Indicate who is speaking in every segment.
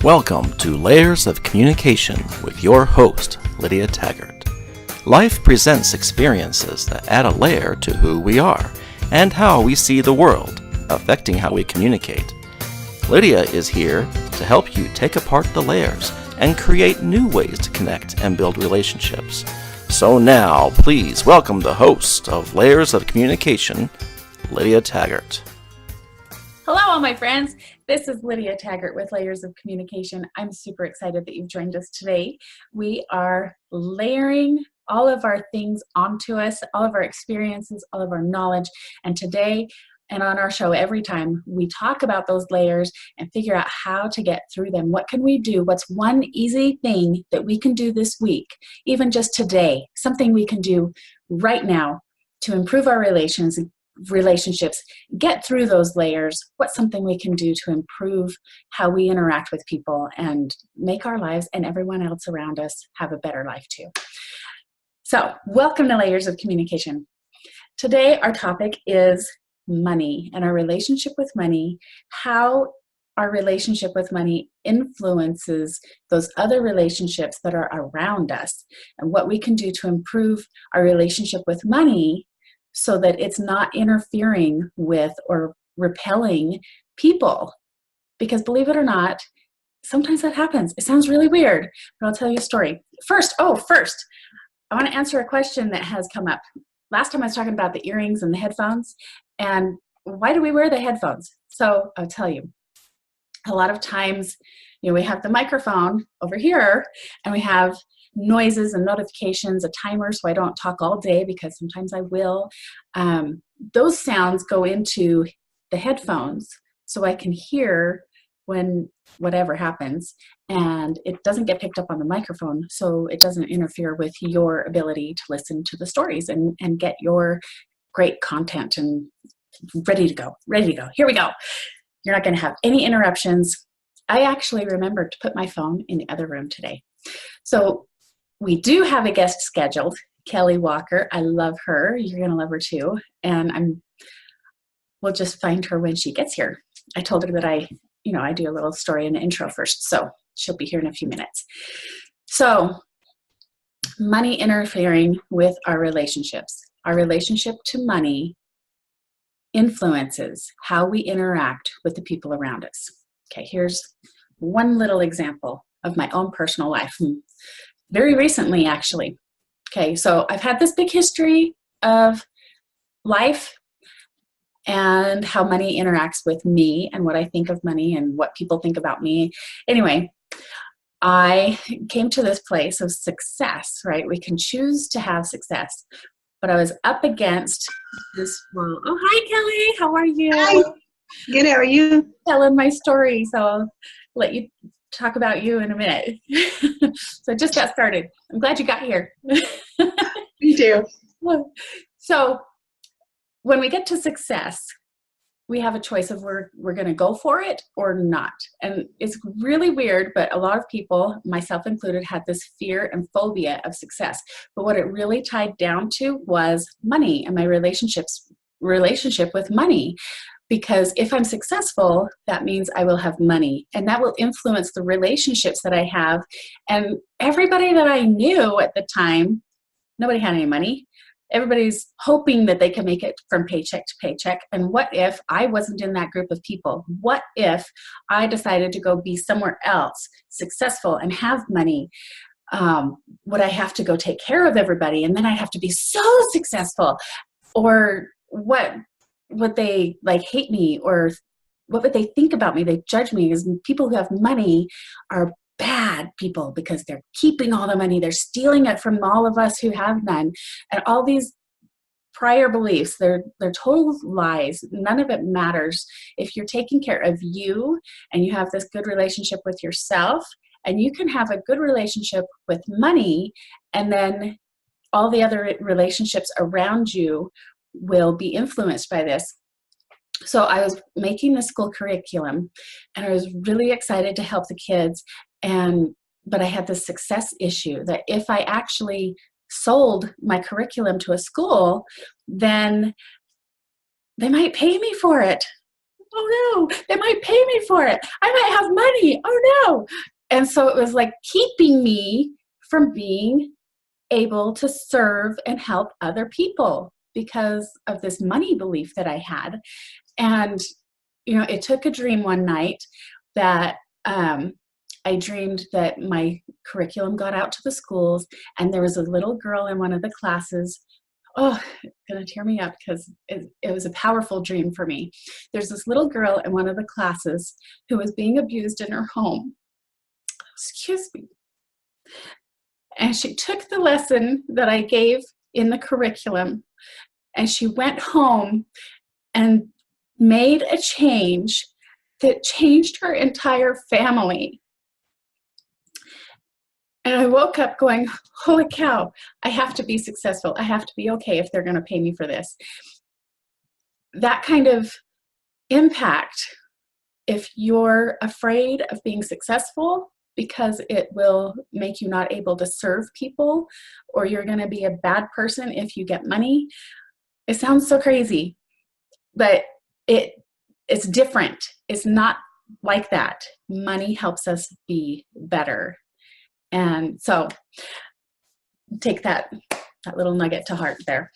Speaker 1: Welcome to Layers of Communication with your host, Lydia Taggart. Life presents experiences that add a layer to who we are and how we see the world, affecting how we communicate. Lydia is here to help you take apart the layers and create new ways to connect and build relationships. So now, please welcome the host of Layers of Communication, Lydia Taggart.
Speaker 2: Hello, all my friends. This is Lydia Taggart with Layers of Communication. I'm super excited that you've joined us today. We are layering all of our things onto us, all of our experiences, all of our knowledge. And today, and on our show every time, we talk about those layers and figure out how to get through them. What can we do? What's one easy thing that we can do this week, even just today, something we can do right now to improve our relationships, get through those layers. What's something we can do to improve how we interact with people and make our lives and everyone else around us have a better life too. So, welcome to Layers of Communication. Today, our topic is money and our relationship with money, how our relationship with money influences those other relationships that are around us, and what we can do to improve our relationship with money so that it's not interfering with or repelling people. Because believe it or not, sometimes that happens. It sounds really weird, but I'll tell you a story. First, I want to answer a question that has come up. Last time I was talking about the earrings and the headphones, and why do we wear the headphones? So I'll tell you. A lot of times, we have the microphone over here, and we have noises and notifications, a timer so I don't talk all day because sometimes I will. Those sounds go into the headphones so I can hear when whatever happens, and it doesn't get picked up on the microphone, so it doesn't interfere with your ability to listen to the stories and get your great content and ready to go. Here we go. You're not going to have any interruptions. I actually remembered to put my phone in the other room today. So we do have a guest scheduled, Kelly Walker. I love her. You're going to love her too. And we'll just find her when she gets here. I told her that I do a little story and an intro first. So she'll be here in a few minutes. So money interfering with our relationships. Our relationship to money influences how we interact with the people around us. Okay, here's one little example of my own personal life. Very recently, actually. Okay, so I've had this big history of life and how money interacts with me and what I think of money and what people think about me. Anyway, I came to this place of success, right? We can choose to have success, but I was up against this wall. Oh, hi, Kelly. How are you?
Speaker 3: Hi. Good. How are you?
Speaker 2: Telling my story, so I'll let you talk about you in a minute. So I just got started. I'm glad you got here.
Speaker 3: Me too.
Speaker 2: So when we get to success, we have a choice of we're going to go for it or not. And it's really weird, but a lot of people, myself included, had this fear and phobia of success. But what it really tied down to was money and my relationship with money. Because if I'm successful, that means I will have money, and that will influence the relationships that I have. And everybody that I knew at the time, nobody had any money. Everybody's hoping that they can make it from paycheck to paycheck. And what if I wasn't in that group of people? What if I decided to go be somewhere else, successful and have money? Would I have to go take care of everybody? And then I'd have to be so successful? Or what? Would they hate me, or what would they think about me? They judge me because people who have money are bad people because they're keeping all the money. They're stealing it from all of us who have none. And all these prior beliefs, they're total lies. None of it matters. If you're taking care of you and you have this good relationship with yourself, and you can have a good relationship with money, and then all the other relationships around you will be influenced by this. So I was making the school curriculum, and I was really excited to help the kids. But I had this success issue that if I actually sold my curriculum to a school, then they might pay me for it. oh no, they might pay me for it. I might have money. Oh no. And so it was like keeping me from being able to serve and help other people because of this money belief that I had. And, it took a dream one night that I dreamed that my curriculum got out to the schools, and there was a little girl in one of the classes. Oh, it's going to tear me up because it was a powerful dream for me. There's this little girl in one of the classes who was being abused in her home. Excuse me. And she took the lesson that I gave in the curriculum, and she went home and made a change that changed her entire family. And I woke up going, holy cow, I have to be successful. I have to be okay if they're going to pay me for this. That kind of impact, if you're afraid of being successful because it will make you not able to serve people, or you're going to be a bad person if you get money, it sounds so crazy, but it's different. It's not like that. Money helps us be better. And so take that little nugget to heart there.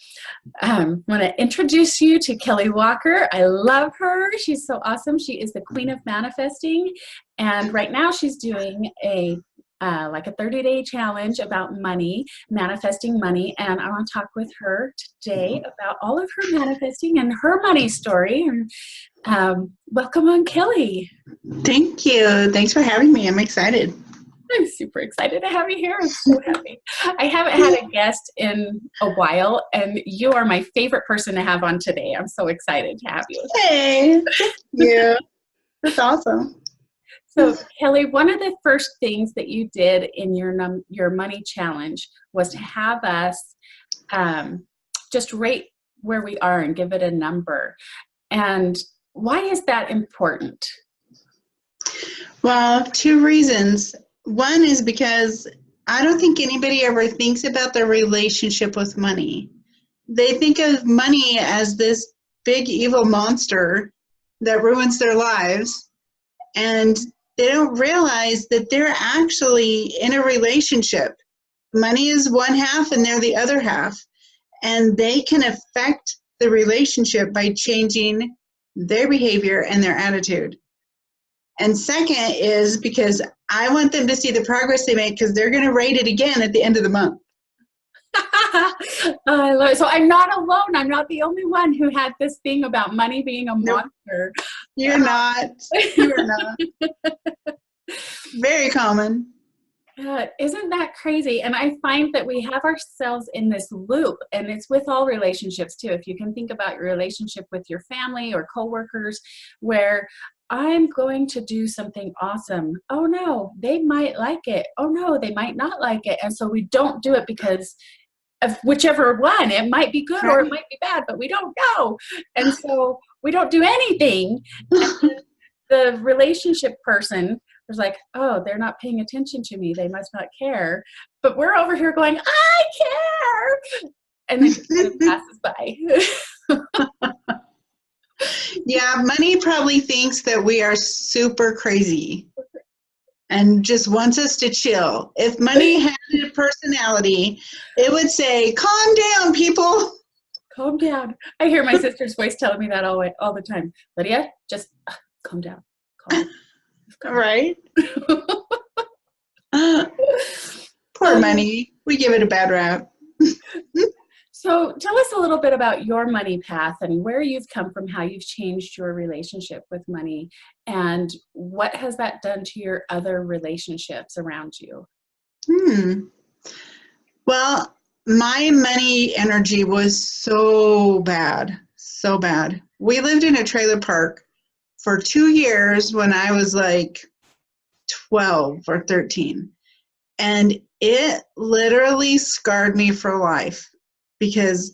Speaker 2: I want to introduce you to Kelly Walker. I love her. She's so awesome. She is the queen of manifesting. And right now she's doing a 30-day challenge about money, manifesting money. And I want to talk with her today about all of her manifesting and her money story. And welcome on, Kelly.
Speaker 3: Thank you. Thanks for having me. I'm excited.
Speaker 2: I'm super excited to have you here. I'm so happy. I haven't had a guest in a while, and you are my favorite person to have on today. I'm so excited to have you.
Speaker 3: Hey, yeah, that's awesome.
Speaker 2: So, Kelly, one of the first things that you did in your money challenge was to have us just rate where we are and give it a number. And why is that important?
Speaker 3: Well, two reasons. One is because I don't think anybody ever thinks about their relationship with money. They think of money as this big evil monster that ruins their lives, and they don't realize that they're actually in a relationship. Money is one half and they're the other half, and they can affect the relationship by changing their behavior and their attitude. And second is because I want them to see the progress they make, because they're going to rate it again at the end of the month.
Speaker 2: I love it. So I'm not alone. I'm not the only one who had this thing about money being a monster.
Speaker 3: You're not. You are not. Very common.
Speaker 2: Isn't that crazy? And I find that we have ourselves in this loop, and it's with all relationships too. If you can think about your relationship with your family or coworkers, where I'm going to do something awesome. Oh no, they might like it. Oh no, they might not like it. And so we don't do it because of whichever one. It might be good or it might be bad, but we don't know. And so we don't do anything. And the relationship person was like, oh, they're not paying attention to me. They must not care. But we're over here going, I care. And then it kind of passes by.
Speaker 3: Yeah, money probably thinks that we are super crazy and just wants us to chill. If money had a personality, it would say, calm down, people.
Speaker 2: Calm down. I hear my sister's voice telling me that all the time. Lydia, just calm down. Calm down.
Speaker 3: Right? Poor money. We give it a bad rap.
Speaker 2: So tell us a little bit about your money path and where you've come from, how you've changed your relationship with money, and what has that done to your other relationships around you?
Speaker 3: Well, my money energy was so bad, so bad. We lived in a trailer park for 2 years when I was like 12 or 13. And it literally scarred me for life. Because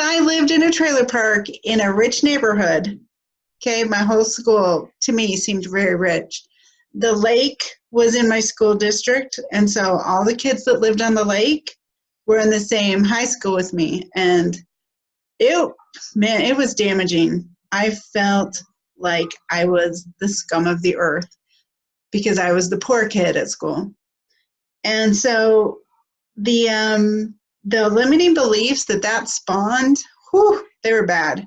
Speaker 3: I lived in a trailer park in a rich neighborhood, okay, my whole school to me seemed very rich. The lake was in my school district, and so all the kids that lived on the lake were in the same high school with me, and it was damaging. I felt like I was the scum of the earth because I was the poor kid at school. And so the limiting beliefs that spawned, whew, they were bad.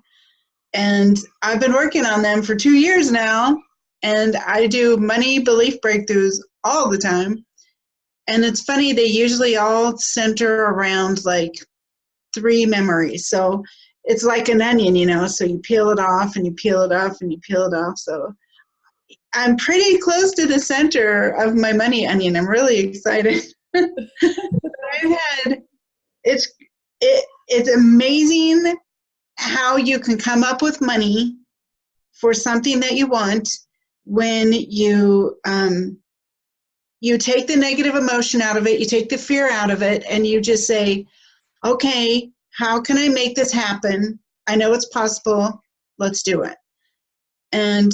Speaker 3: And I've been working on them for 2 years now, and I do money belief breakthroughs all the time. And it's funny, they usually all center around like 3 memories. So it's like an onion, so you peel it off and you peel it off and you peel it off. So I'm pretty close to the center of my money onion. I'm really excited. It's amazing how you can come up with money for something that you want when you take the negative emotion out of it, you take the fear out of it, and you just say, okay, how can I make this happen? I know it's possible. Let's do it. And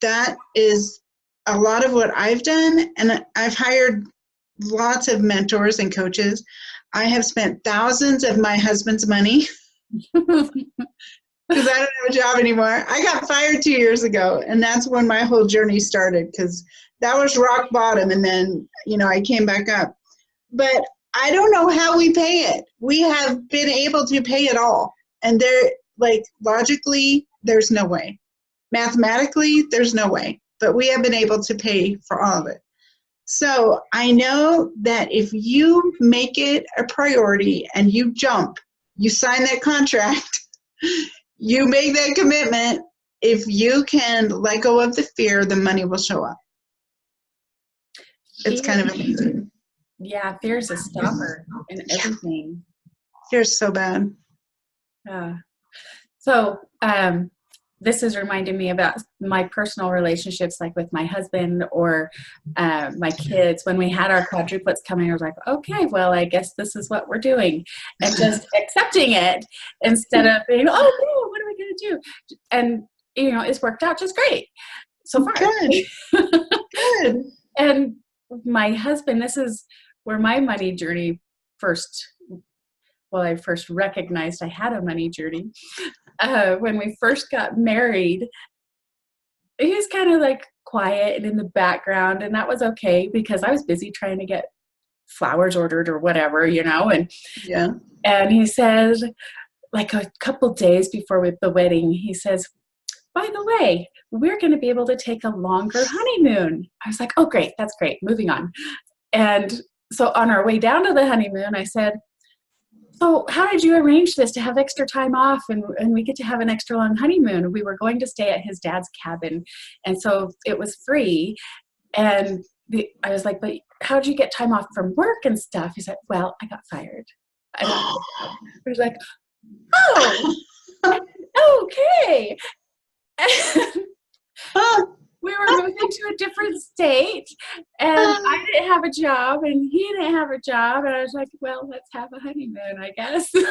Speaker 3: that is a lot of what I've done. And I've hired lots of mentors and coaches. I have spent thousands of my husband's money because I don't have a job anymore. I got fired 2 years ago, and that's when my whole journey started, because that was rock bottom, and then, I came back up. But I don't know how we pay it. We have been able to pay it all. And logically, there's no way. Mathematically, there's no way. But we have been able to pay for all of it. So I know that if you make it a priority and you jump, you sign that contract, you make that commitment, if you can let go of the fear, the money will show up. It's kind of amazing.
Speaker 2: Yeah, fear's a stopper in everything.
Speaker 3: Fear's so bad.
Speaker 2: So this is reminding me about my personal relationships, like with my husband or my kids. When we had our quadruplets coming, I was like, okay, well, I guess this is what we're doing. And just accepting it instead of being, oh, no, what are we going to do? And, it's worked out just great so far.
Speaker 3: Good.
Speaker 2: And my husband, this is where my money journey I first recognized I had a money journey. When we first got married, he was kind of like quiet and in the background, and that was okay because I was busy trying to get flowers ordered or whatever, and
Speaker 3: yeah.
Speaker 2: And he says, like a couple days before the wedding, he says, by the way, we're going to be able to take a longer honeymoon. I was like, oh, great. That's great. Moving on. And so on our way down to the honeymoon, I said, so how did you arrange this to have extra time off and we get to have an extra long honeymoon? We were going to stay at his dad's cabin, and so it was free. And I was like, but how did you get time off from work and stuff? He said, well, I got fired. I was like, oh, okay. We were moving to a different state, and I didn't have a job, and he didn't have a job, and I was like, well, let's have a honeymoon, I guess. So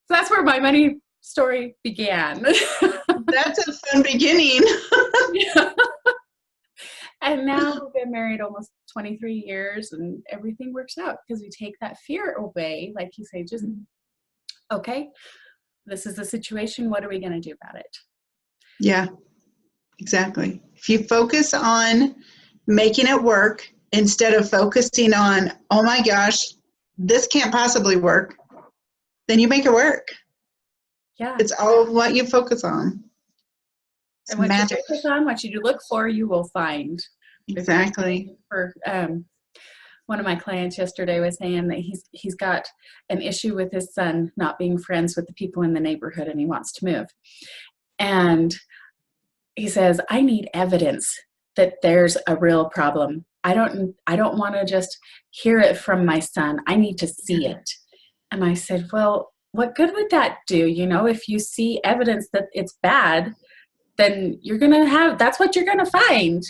Speaker 2: that's where my money story began.
Speaker 3: That's a fun beginning.
Speaker 2: Yeah. And now we've been married almost 23 years, and everything works out because we take that fear away, like you say, just, okay, this is the situation. What are we going to do about it?
Speaker 3: Yeah, exactly. If you focus on making it work instead of focusing on, oh my gosh, this can't possibly work, then you make it work.
Speaker 2: Yeah.
Speaker 3: It's all of what you focus on. It's
Speaker 2: and what
Speaker 3: magic.
Speaker 2: you focus on, what you look for, you will find.
Speaker 3: Exactly.
Speaker 2: For one of my clients yesterday was saying that he's got an issue with his son not being friends with the people in the neighborhood, and he wants to move. And he says, I need evidence that there's a real problem. I don't want to just hear it from my son. I need to see it. And I said, well, what good would that do? If you see evidence that it's bad, then that's what you're going to find.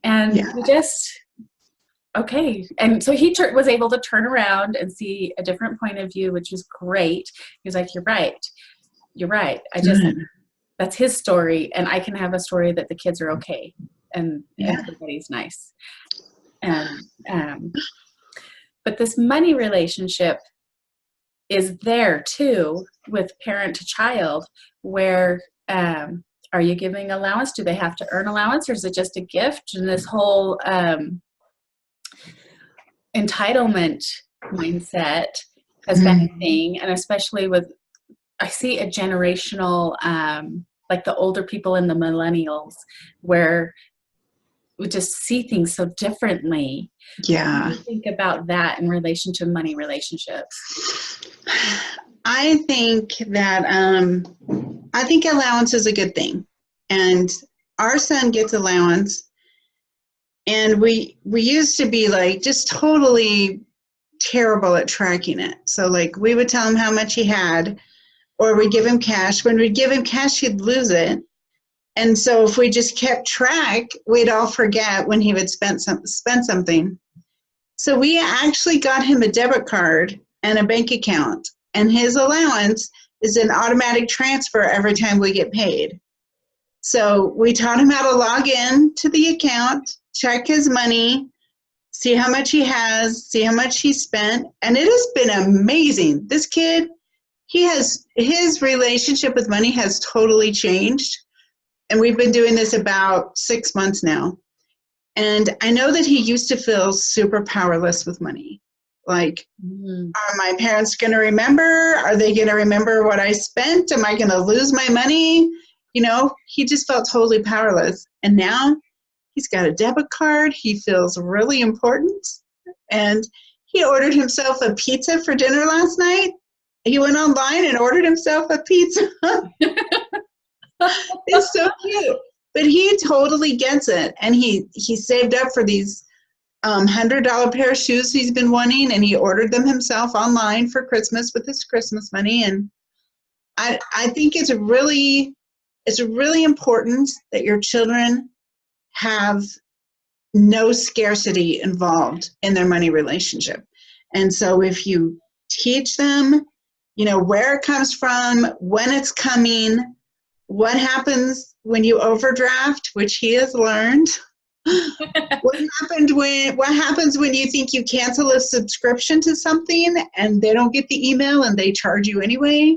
Speaker 2: And we just, okay. And so he was able to turn around and see a different point of view, which is great. He was like, you're right. That's his story. And I can have a story that the kids are okay. And everybody's nice. And, but this money relationship, is there too with parent to child, where are you giving allowance? Do they have to earn allowance, or is it just a gift? And this whole entitlement mindset has been a thing, and especially with, I see a generational, like the older people and the millennials, where we just see things so differently.
Speaker 3: Yeah.
Speaker 2: What do you think about that in relation to money relationships?
Speaker 3: I think that I think allowance is a good thing, and our son gets allowance, and we used to be like just totally terrible at tracking it. So like we would tell him how much he had, or we'd give him cash. When we'd give him cash, he'd lose it. And so if we just kept track, we'd all forget when he would spend something. So we actually got him a debit card and a bank account, and his allowance is an automatic transfer every time we get paid. So we taught him how to log in to the account, check his money, see how much he has, see how much he spent, and it has been amazing. This kid, his relationship with money has totally changed, and we've been doing this about 6 months now. And I know that he used to feel super powerless with money. Like, are my parents going to remember? Are they going to remember what I spent? Am I going to lose my money? You know, he just felt totally powerless. And now he's got a debit card. He feels really important. And he ordered himself a pizza for dinner last night. He went online and ordered himself a pizza. It's so cute. But he totally gets it. And he saved up for these $100 pair of shoes he's been wanting, and he ordered them himself online for Christmas with his Christmas money. And I think it's really important that your children have no scarcity involved in their money relationship. And so if you teach them, you know, where it comes from, when it's coming, what happens when you overdraft, which he has learned. What happens when you think you cancel a subscription to something and they don't get the email and they charge you anyway?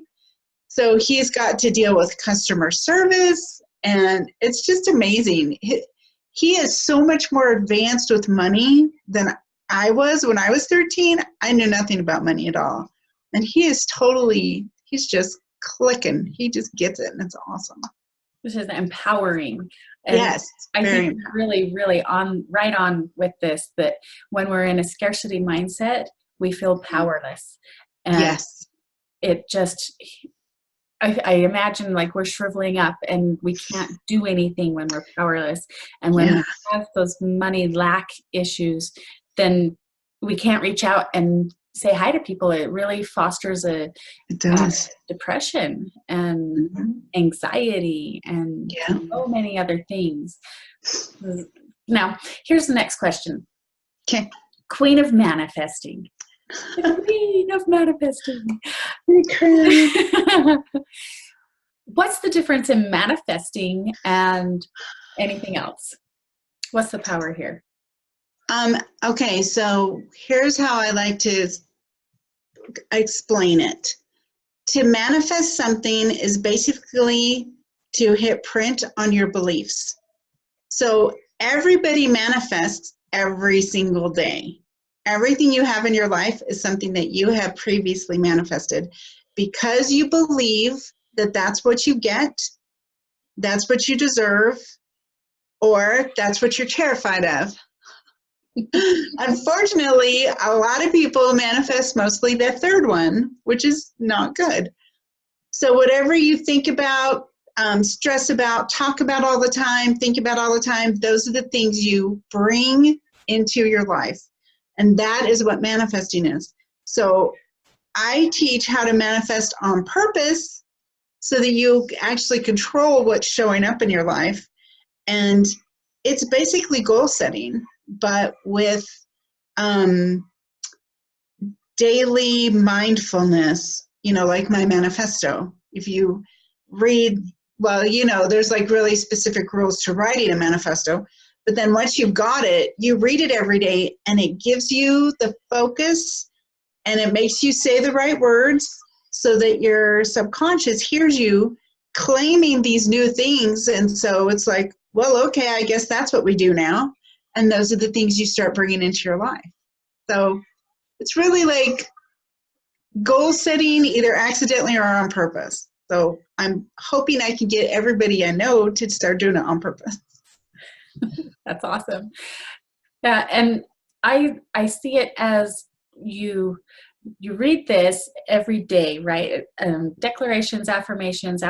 Speaker 3: So he's got to deal with customer service, and it's just amazing. He is so much more advanced with money than I was when I was 13. I knew nothing about money at all. And he's just clicking. He just gets it, and it's awesome.
Speaker 2: This is empowering. And
Speaker 3: yes,
Speaker 2: I think really, really right on with this, that when we're in a scarcity mindset, we feel powerless. And
Speaker 3: yes.
Speaker 2: It just, I imagine like we're shriveling up and we can't do anything when we're powerless. And when we have those money lack issues, then we can't reach out and say hi to people. It really fosters depression and anxiety and so many other things. Now, here's the next question.
Speaker 3: Okay.
Speaker 2: Queen of manifesting. The queen of manifesting. What's the difference in manifesting and anything else? What's the power here?
Speaker 3: Okay, so here's how I like to explain it. To manifest something is basically to hit print on your beliefs. So everybody manifests every single day. Everything you have in your life is something that you have previously manifested because you believe that that's what you get, that's what you deserve, or that's what you're terrified of. Unfortunately, a lot of people manifest mostly the third one, which is not good. So whatever you think about, stress about, talk about all the time, think about all the time, those are the things you bring into your life. And that is what manifesting is. So I teach how to manifest on purpose so that you actually control what's showing up in your life. And it's basically goal setting, but with daily mindfulness, you know, like my manifesto. If you read, well, you know, there's like really specific rules to writing a manifesto. But then once you've got it, you read it every day, and it gives you the focus and it makes you say the right words so that your subconscious hears you claiming these new things. And so it's like, well, okay, I guess that's what we do now. And those are the things you start bringing into your life. So it's really like goal setting, either accidentally or on purpose. So I'm hoping I can get everybody I know to start doing it on purpose.
Speaker 2: That's awesome. Yeah, and I see it as you read this every day, right? Declarations, affirmations,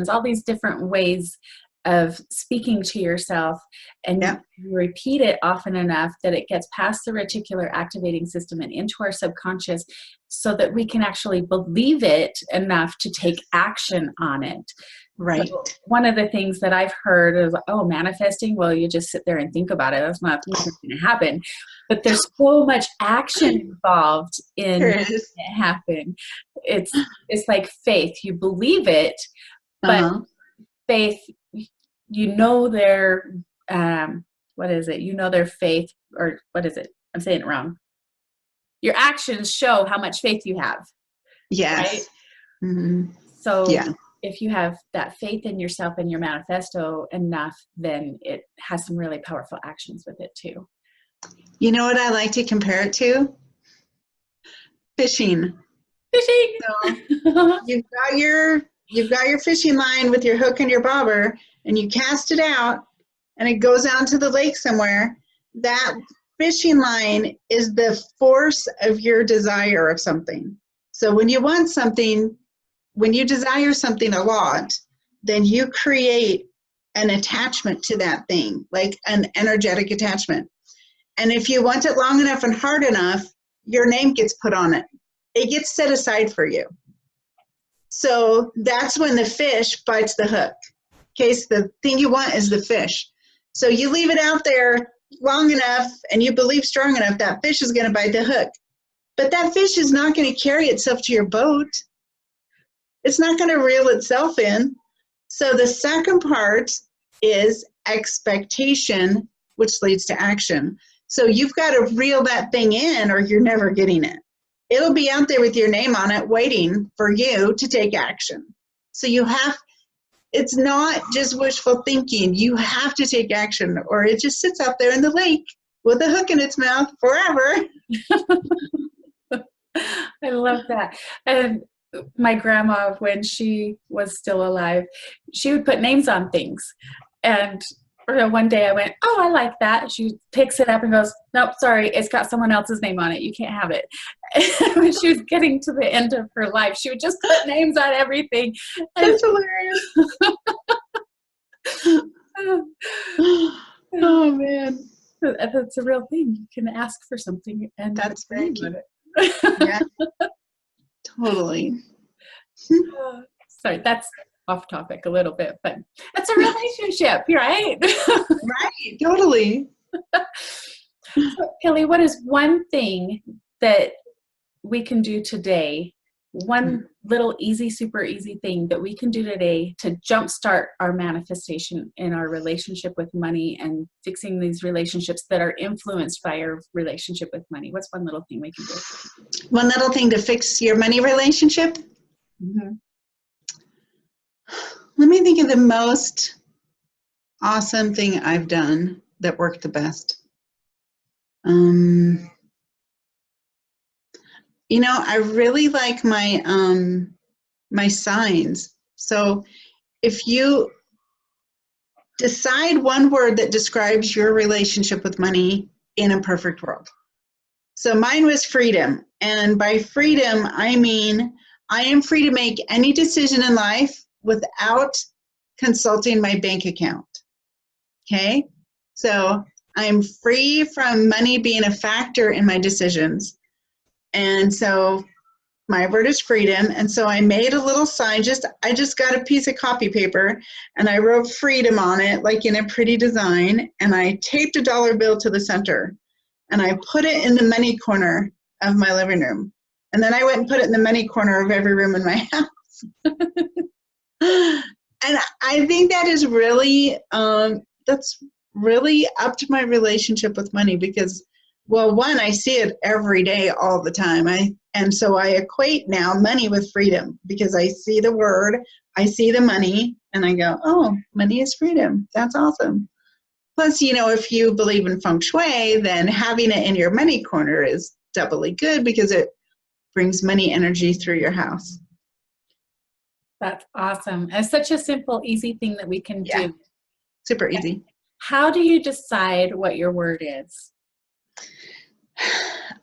Speaker 2: all these different ways of speaking to yourself, and you repeat it often enough that it gets past the reticular activating system and into our subconscious, so that we can actually believe it enough to take action on it.
Speaker 3: Right.
Speaker 2: So one of the things that I've heard is, oh, manifesting, well, you just sit there and think about it. That's not going to happen. But there's so much action involved in making it happen. It's like faith. You believe it, but faith, you know their, what is it? You know their faith, or what is it? I'm saying it wrong. Your actions show how much faith you have.
Speaker 3: Yes.
Speaker 2: Right?
Speaker 3: Mm-hmm.
Speaker 2: So if you have that faith in yourself and your manifesto enough, then it has some really powerful actions with it too.
Speaker 3: You know what I like to compare it to? Fishing.
Speaker 2: Fishing.
Speaker 3: So you've got your fishing line with your hook and your bobber, and you cast it out, and it goes out into the lake somewhere. That fishing line is the force of your desire of something. So when you want something, when you desire something a lot, then you create an attachment to that thing, like an energetic attachment. And if you want it long enough and hard enough, your name gets put on it. It gets set aside for you. So that's when the fish bites the hook. Okay, so the thing you want is the fish. So you leave it out there long enough and you believe strong enough that fish is going to bite the hook. But that fish is not going to carry itself to your boat. It's not going to reel itself in. So the second part is expectation, which leads to action. So you've got to reel that thing in or you're never getting it. It'll be out there with your name on it waiting for you to take action. So it's not just wishful thinking. You have to take action or it just sits out there in the lake with a hook in its mouth forever.
Speaker 2: I love that. And my grandma, when she was still alive, she would put names on things. And one day I went, oh, I like that. She picks it up and goes, nope, sorry, it's got someone else's name on it. You can't have it. And when she was getting to the end of her life, she would just put names on everything.
Speaker 3: That's hilarious. Oh, man.
Speaker 2: That's a real thing. You can ask for something and
Speaker 3: that's very cute.
Speaker 2: Yeah.
Speaker 3: Totally.
Speaker 2: Sorry, that's off topic a little bit, but that's a relationship, right?
Speaker 3: Right, totally.
Speaker 2: So, Kelly, what is one thing that we can do today, one little easy, super easy thing that we can do today to jumpstart our manifestation in our relationship with money and fixing these relationships that are influenced by our relationship with money? What's one little thing we can do?
Speaker 3: One little thing to fix your money relationship?
Speaker 2: Mm-hmm.
Speaker 3: Let me think of the most awesome thing I've done that worked the best. I really like my my signs. So if you decide one word that describes your relationship with money in a perfect world. So mine was freedom. And by freedom, I mean I am free to make any decision in life without consulting my bank account. Okay? So I'm free from money being a factor in my decisions. And so my word is freedom. And so I made a little sign, I just got a piece of copy paper and I wrote freedom on it, like in a pretty design. And I taped a dollar bill to the center and I put it in the money corner of my living room. And then I went and put it in the money corner of every room in my house. And I think that is really, that's really upped my relationship with money because Well, one, I see it every day, all the time. And so I equate now money with freedom because I see the word, I see the money, and I go, oh, money is freedom. That's awesome. Plus, if you believe in feng shui, then having it in your money corner is doubly good because it brings money energy through your house.
Speaker 2: That's awesome. It's such a simple, easy thing that we can do.
Speaker 3: Super easy.
Speaker 2: How do you decide what your word is?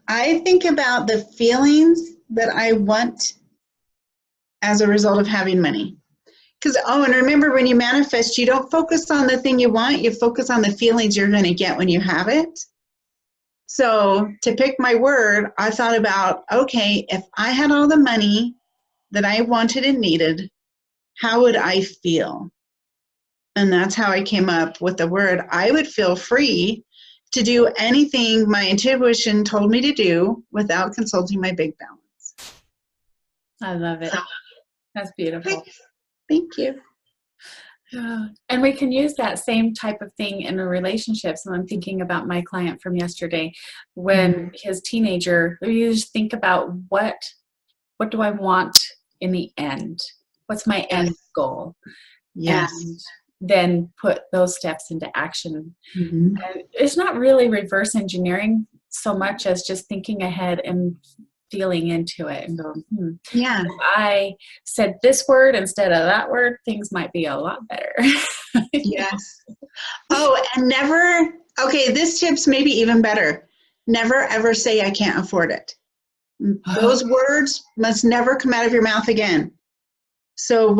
Speaker 3: I think about the feelings that I want as a result of having money. Because, and remember, when you manifest, you don't focus on the thing you want, you focus on the feelings you're going to get when you have it. So to pick my word, I thought about, okay, if I had all the money that I wanted and needed, how would I feel? And that's how I came up with the word. I would feel free to do anything my intuition told me to do without consulting my bank balance.
Speaker 2: I love it. That's beautiful.
Speaker 3: Thank you.
Speaker 2: And we can use that same type of thing in a relationship. So I'm thinking about my client from yesterday when his teenager, you just think about what do I want in the end? What's my end goal?
Speaker 3: Yes.
Speaker 2: And then put those steps into action.
Speaker 3: Mm-hmm.
Speaker 2: And it's not really reverse engineering so much as just thinking ahead and feeling into it and going,
Speaker 3: Yeah.
Speaker 2: if I said this word instead of that word, things might be a lot better.
Speaker 3: Yes. Oh, and this tip's maybe even better. Never ever say I can't afford it. Those words must never come out of your mouth again. So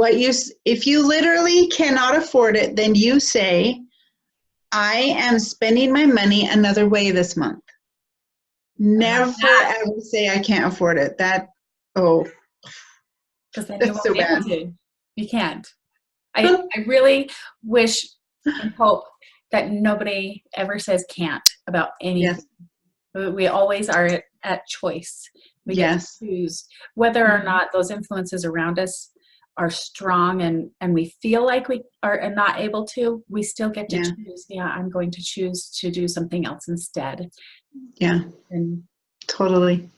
Speaker 3: if you literally cannot afford it, then you say, I am spending my money another way this month. Never ever say I can't afford it. Because
Speaker 2: then you won't
Speaker 3: so
Speaker 2: be able
Speaker 3: bad.
Speaker 2: to. You can't. I really wish and hope that nobody ever says can't about anything. Yes. We always are at choice. We get to choose whether or not those influences around us are strong and we feel like we are not able to, we still get to choose. Yeah, I'm going to choose to do something else instead.
Speaker 3: Yeah.
Speaker 2: And
Speaker 3: totally.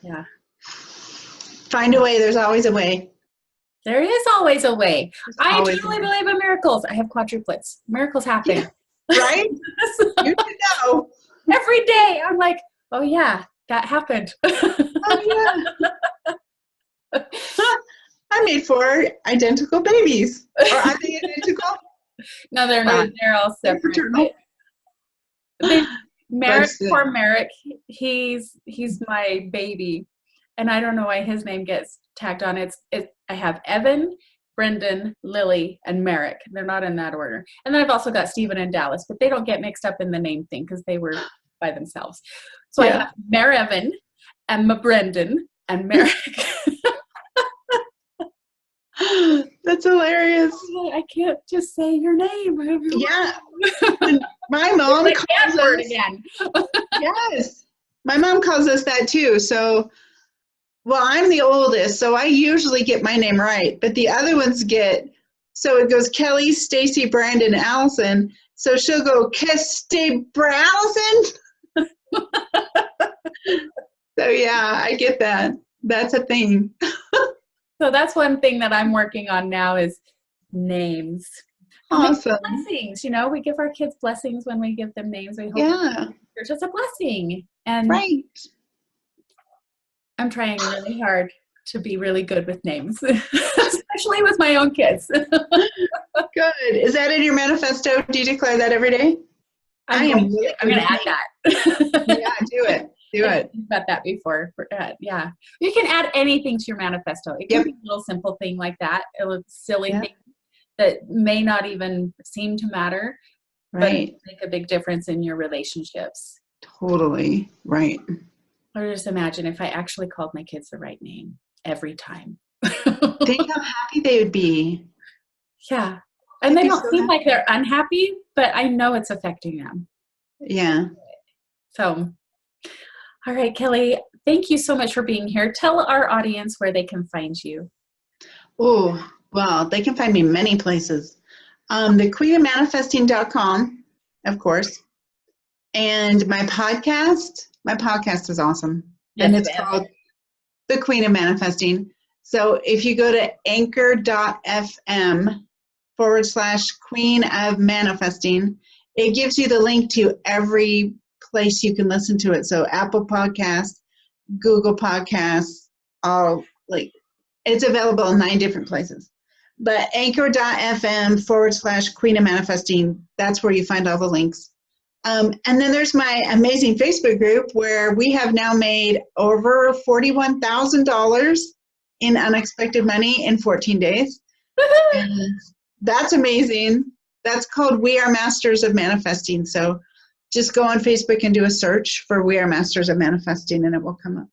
Speaker 2: Yeah.
Speaker 3: Find a way. There's always a way.
Speaker 2: There is always a way. I truly believe in miracles. I have quadruplets. Miracles happen.
Speaker 3: Yeah, right? You should know.
Speaker 2: Every day I'm like, oh yeah, that happened.
Speaker 3: Oh yeah. I made 4 identical babies. Or are they identical?
Speaker 2: No, they're not. They're all separate. Poor Merrick, he's my baby. And I don't know why his name gets tagged on. I have Evan, Brendan, Lily, and Merrick. They're not in that order. And then I've also got Stephen and Dallas, but they don't get mixed up in the name thing because they were by themselves. So I have Evan, Emma Brendan, and Merrick.
Speaker 3: That's hilarious.
Speaker 2: I can't just say your name.
Speaker 3: Yeah. My mom calls us
Speaker 2: again.
Speaker 3: Yes. My mom calls us that too. So, I'm the oldest, so I usually get my name right, but the other ones so it goes Kelly, Stacy, Brandon, Allison. So she'll go, Stay Allison. So yeah, I get that. That's a thing.
Speaker 2: So that's one thing that I'm working on now is names.
Speaker 3: Awesome.
Speaker 2: Blessings, we give our kids blessings when we give them names. We hope it's just a blessing. And I'm trying really hard to be really good with names, especially with my own kids.
Speaker 3: Good. Is that in your manifesto? Do you declare that every day?
Speaker 2: I'm going to add that.
Speaker 3: Yeah, do it. Do it.
Speaker 2: About that before. Yeah. You can add anything to your manifesto. It can be a little simple thing like that. A little silly thing that may not even seem to matter.
Speaker 3: Right.
Speaker 2: But make a big difference in your relationships.
Speaker 3: Totally. Right.
Speaker 2: Or just imagine if I actually called my kids the right name every time.
Speaker 3: Think how happy they would be.
Speaker 2: Yeah. And they don't seem like they're unhappy, but I know it's affecting them.
Speaker 3: Yeah.
Speaker 2: So, all right, Kelly, thank you so much for being here. Tell our audience where they can find you.
Speaker 3: Oh, well, they can find me many places. The queenofmanifesting.com, of course. And my podcast is awesome.
Speaker 2: Yes,
Speaker 3: And it's
Speaker 2: it is.
Speaker 3: called The Queen of Manifesting. So if you go to anchor.fm/Queen of Manifesting, it gives you the link to every place you can listen to it. So Apple Podcasts, Google Podcasts, it's available in 9 different places. But anchor.fm/Queen of Manifesting, that's where you find all the links. And then there's my amazing Facebook group where we have now made over $41,000 in unexpected money in 14 days. And that's amazing. That's called We Are Masters of Manifesting. So just go on Facebook and do a search for We Are Masters of Manifesting and it will come up.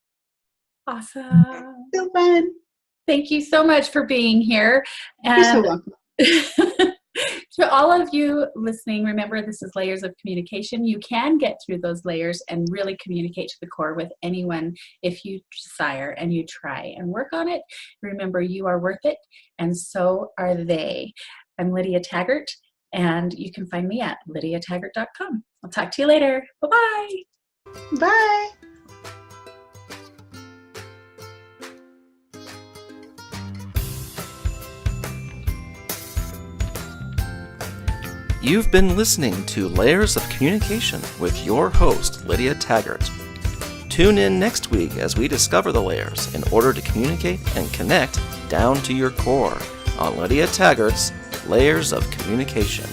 Speaker 2: Awesome.
Speaker 3: So fun.
Speaker 2: Thank you so much for being here.
Speaker 3: You're so
Speaker 2: And
Speaker 3: welcome.
Speaker 2: to all of you listening, remember this is layers of communication. You can get through those layers and really communicate to the core with anyone if you desire and you try and work on it. Remember, you are worth it, and so are they. I'm Lydia Taggart, and you can find me at lydiataggart.com. I'll talk to you later. Bye-bye.
Speaker 3: Bye.
Speaker 1: You've been listening to Layers of Communication with your host, Lydia Taggart. Tune in next week as we discover the layers in order to communicate and connect down to your core on Lydia Taggart's Layers of Communication.